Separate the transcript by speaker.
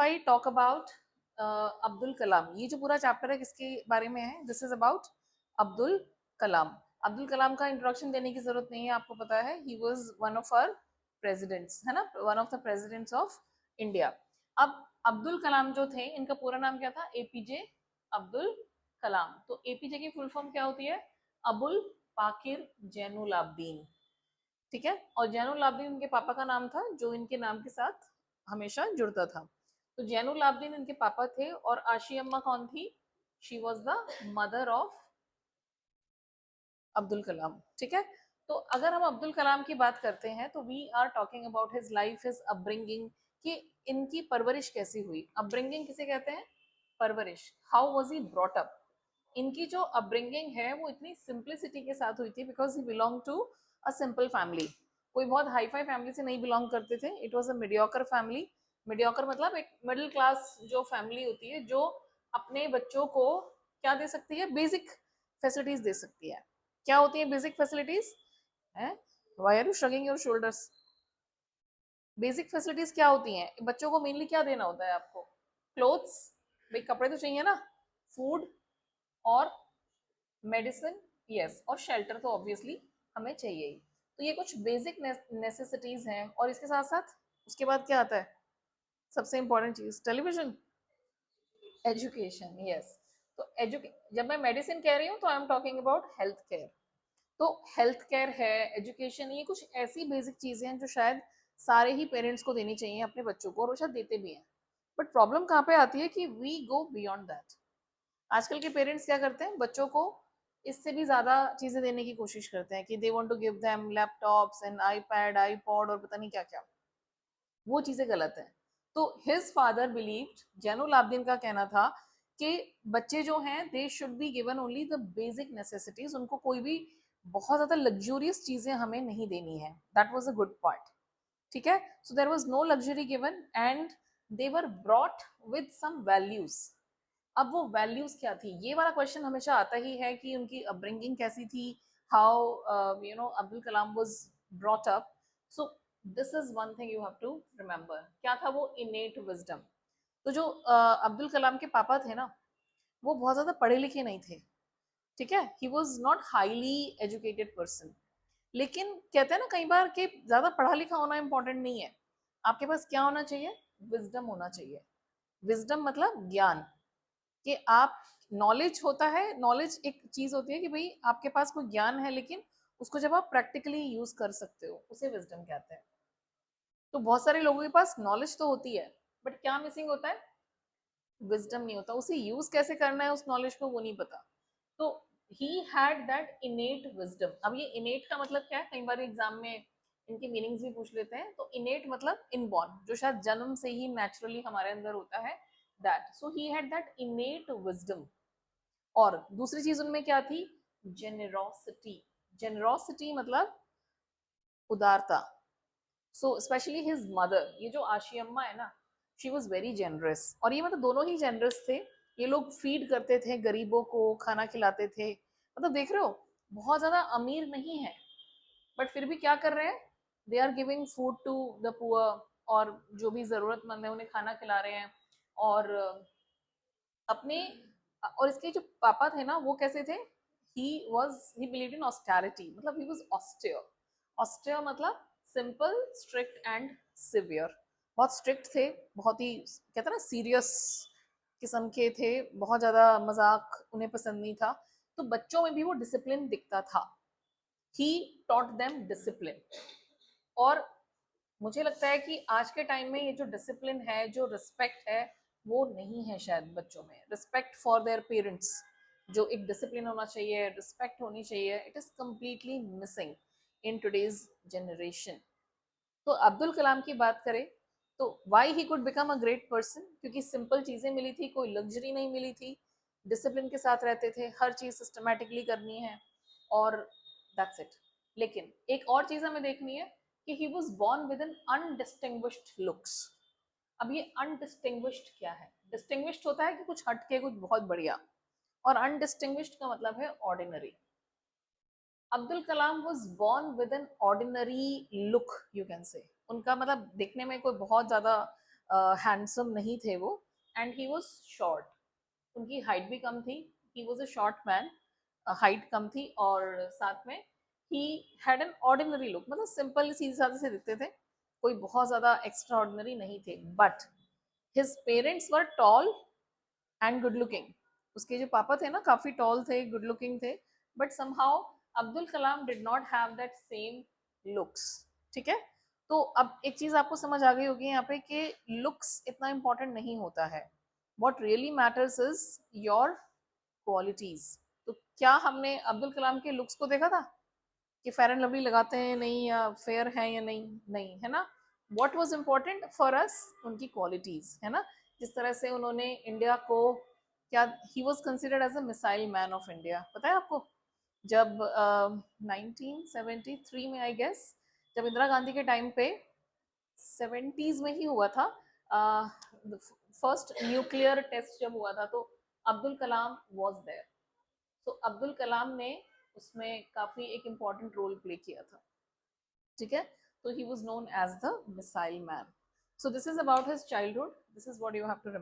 Speaker 1: I talk about Abdul Kalam, ये जो पूरा चैप्टर है किसके बारे में है? This is about Abdul Kalam. Abdul Kalam का इंट्रोडक्शन देने की जरूरत नहीं है, आपको पता है he was one of our presidents, है ना, one of the presidents of India. अब अब्दुल कलाम जो थे, इनका पूरा नाम क्या था? एपीजे अब्दुल कलाम। तो एपीजे की फुल फॉर्म क्या होती है? अबुल पाकिर जैनुल आबदीन, ठीक है। और जैनुल आबदीन उनके पापा का नाम था, जो इनके नाम के साथ हमेशा जुड़ता था। तो जैनुल आबदीन इनके पापा थे। और आशी अम्मा कौन थी? She was the mother of Abdul Kalam, ठीक है। तो अगर हम अब्दुल कलाम की बात करते हैं तो we are talking about his life, his upbringing, कि इनकी परवरिश कैसी हुई। अपब्रिंगिंग किसे कहते हैं? परवरिश। How was he brought up? इनकी जो अपब्रिंगिंग है वो इतनी सिंप्लिसिटी के साथ हुई थी, because he belong to a simple family. कोई बहुत हाई फाई फैमिली से नहीं बिलोंग करते थे। It was a mediocre family. Mediocre मतलब एक मिडिल क्लास जो फैमिली होती है, जो अपने बच्चों को क्या दे सकती है? बेसिक फैसिलिटीज दे सकती है। क्या होती है basic facilities? Why are you shrugging your shoulders? Basic facilities क्या होती हैं? बच्चों को मेनली क्या देना होता है आपको? क्लोथ्स, भाई कपड़े तो चाहिए ना, फूड और मेडिसिन, यस, और शेल्टर तो ऑब्वियसली हमें चाहिए ही। तो ये कुछ बेसिक नेसेसिटीज हैं। और इसके साथ साथ उसके बाद क्या आता है? सबसे इंपॉर्टेंट चीज, टेलीविजन, एजुकेशन, यस। तो जब मैं मेडिसिन कह रही हूँ तो I am talking about health care. तो हेल्थ केयर है, एजुकेशन, ये कुछ ऐसी बेसिक चीजें हैं जो शायद सारे ही पेरेंट्स को देनी चाहिए अपने बच्चों को, और वो शायद देते भी हैं। बट प्रॉब्लम कहाँ पे आती है कि वी गो बियॉन्ड दैट। आजकल के पेरेंट्स क्या करते हैं? बच्चों को इससे भी ज्यादा चीजें देने की कोशिश करते हैं कि they want to give them laptops and iPad, iPod और पता नहीं क्या क्या। वो चीजें गलत है। तो his father believed, Zainul Abedin का कहना था कि बच्चे जो हैं they should be given only the basic necessities. उनको कोई भी बहुत ज्यादा लग्जूरियस चीजें हमें नहीं देनी है। That was a good part, ठीक है। So there was no luxury given and they were brought with some values. अब वो वैल्यूज क्या थी, ये वाला क्वेश्चन हमेशा आता ही है कि उनकी अपब्रिंगिंग कैसी थी, how Abdul Kalam was brought up. So this is one thing you have to remember. क्या था वो? Innate wisdom. तो जो अब्दुल कलाम के पापा थे ना, वो बहुत ज्यादा पढ़े लिखे नहीं थे, ठीक है। He was not highly educated person. लेकिन कहते हैं ना कई बार कि ज्यादा पढ़ा लिखा होना इंपॉर्टेंट नहीं है। आपके पास क्या होना चाहिए? विजडम होना चाहिए। विजडम मतलब ज्ञान, कि आप, नॉलेज होता है, नॉलेज एक चीज होती है कि भाई आपके पास कोई ज्ञान है, लेकिन उसको जब आप प्रैक्टिकली यूज कर सकते हो, उसे विजडम कहते हैं। तो बहुत सारे लोगों के पास नॉलेज तो होती है, बट क्या मिसिंग होता है? विजडम नहीं होता। उसे यूज कैसे करना है उस नॉलेज को, वो नहीं पता। तो ही हैड दैट इनेट विजडम। अब ये इनेट का मतलब क्या है? कई बार एग्जाम में इनके मीनिंग्स भी पूछ लेते हैं। तो इनेट मतलब इनबॉर्न, जो शायद जन्म से ही नेचुरली हमारे अंदर होता है, that. So he had that इनेट wisdom. और दूसरी चीज उनमें क्या थी? जेनेरोसिटी। जेनेरोसिटी मतलब उदारता। सो स्पेशली हिज मदर, ये जो आशी अम्मा है ना, शी वॉज वेरी जेनरस। और ये मतलब दोनों ही जेनरस थे। ये लोग फीड करते थे गरीबों को, खाना खिलाते थे। मतलब देख रहे हो, बहुत ज्यादा अमीर नहीं है, बट फिर भी क्या कर रहे हैं? They are giving food to the poor, और जो भी जरूरतमंद है उन्हें खाना खिला रहे हैं। और अपने, और इसके जो पापा थे ना, वो कैसे थे? ही बिलीव्ड इन ऑस्टेरिटी, मतलब ही वाज ऑस्टियर। ऑस्टियर मतलब सिंपल, स्ट्रिक्ट एंड सिवियर। बहुत स्ट्रिक्ट थे, बहुत ही कहते हैं ना सीरियस किस्म के थे। बहुत ज्यादा मजाक उन्हें पसंद नहीं था। तो बच्चों में भी वो डिसिप्लिन दिखता था। He taught them discipline. और मुझे लगता है कि आज के टाइम में ये जो डिसिप्लिन है, जो रिस्पेक्ट है, वो नहीं है शायद बच्चों में। रिस्पेक्ट फॉर देयर पेरेंट्स, जो एक डिसिप्लिन होना चाहिए, रिस्पेक्ट होनी चाहिए, it is completely missing in today's generation. तो अब्दुल कलाम की बात करें तो why he could become a great person, क्योंकि सिंपल चीजें मिली थी, कोई लग्जरी नहीं मिली थी। डिसिप्लिन के साथ रहते थे, हर चीज सिस्टमेटिकली करनी है, और दैट्स इट। लेकिन एक और चीज हमें देखनी है कि he was born with an undistinguished looks. अब ये अनडिस्टिंग्विश्ड क्या है? डिस्टिंग्विश्ड होता है कि कुछ हटके, कुछ बहुत बढ़िया, और अनडिस्टिंग्विश्ड का मतलब है ordinary. Abdul Kalam was born with N ordinary look, you can say. उनका मतलब दिखने में कोई बहुत ज्यादा हैंडसम नहीं थे वो, एंड ही वॉज शॉर्ट, उनकी हाइट भी कम थी, he was a short man, height कम थी, और साथ में he had an ordinary look, मतलब सिंपल सीधे साधे से दिखते थे, कोई बहुत ज्यादा एक्स्ट्रा ऑर्डिनरी नहीं थे, but his parents were tall and good looking. उसके जो पापा थे ना काफी टॉल थे, गुड लुकिंग थे, but somehow Abdul Kalam did not have that same looks. ठीक है, तो अब एक चीज आपको समझ आ गई होगी यहाँ पे कि लुक्स इतना इंपॉर्टेंट नहीं होता है, what really matters is your qualities. तो क्या हमने अब्दुल कलाम के लुक्स को देखा था कि फेयर एंड लवली लगाते हैं नहीं, या फेयर है या नहीं, नहीं है ना। What was important for us, उनकी क्वालिटीज, है ना। जिस तरह से उन्होंने इंडिया को, क्या he was considered as a missile man of India, पता है आपको। जब 1973 में आई गेस, जब इंदिरा गांधी के टाइम पे, 70s में ही हुआ था, फर्स्ट न्यूक्लियर टेस्ट जब हुआ था, तो अब्दुल कलाम वॉज देयर। तो अब्दुल कलाम ने उसमें काफी एक इम्पॉर्टेंट रोल प्ले किया था। ठीक है, तो he was known as the missile man. So this is about his childhood, this is what you have to remember.